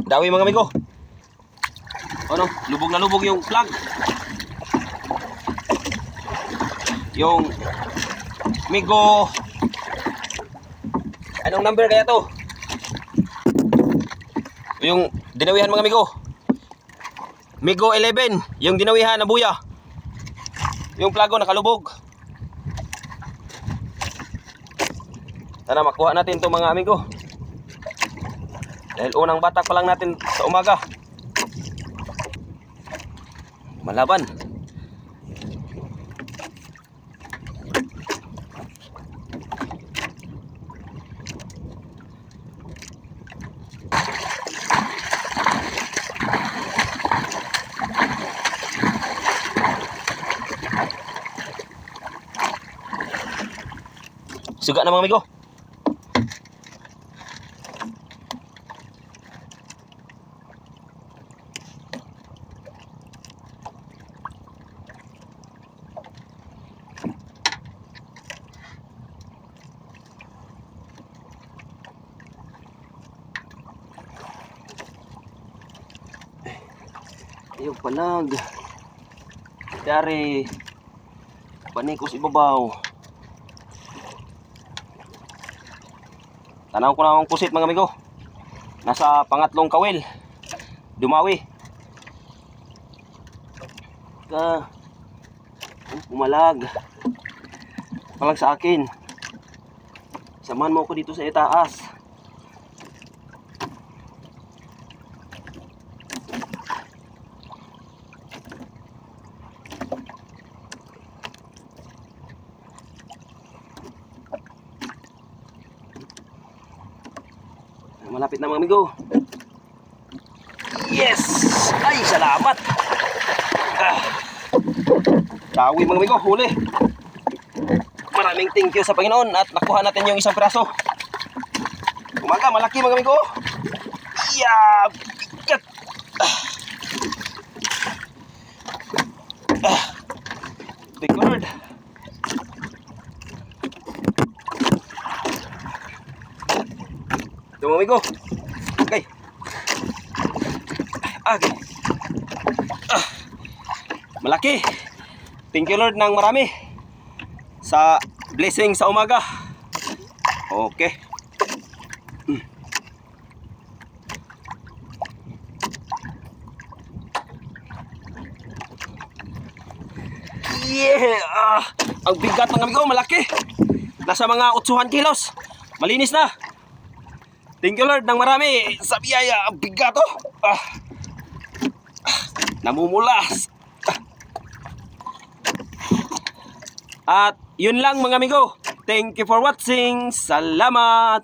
Dawi mga amigo. Ano? Lubog na lubog yung plug. Yung Migo. Anong number kaya to? Yung dinawihan mga amigo. Migo 11. Yung dinawihan na buya. Yung plago nakalubog. Sana makuha natin to mga amigo. Dahil unang batak pa lang natin sa umaga. Malaban. Suga na mga amigo. Yung palag. Dari panikos ibabaw. Tanaw ko na ang pusit mga amigo. Nasa pangatlong kawil. Dumawi. Umalag. Palag sa akin. Samahan mo ako dito sa itaas. Malapit na mga amigo. Yes! Ay, salamat! Dawi mga amigo, huli. Maraming thank you sa Panginoon at nakuha natin yung isang piraso. Umaga, malaki mga amigo. Yeah! Bigat! Thank you Lord. Ito mga amigo. Okay. Okay. Malaki. Thank you Lord ng marami sa blessing sa umaga. Okay. Yeah! Ang bigat mga amigo, malaki. Nasa mga 800 kilos. Malinis na. Thank you Lord ng marami sa biyaya. Ang bigat oh. Namumulas. At yun lang mga amigo. Thank you for watching. Salamat.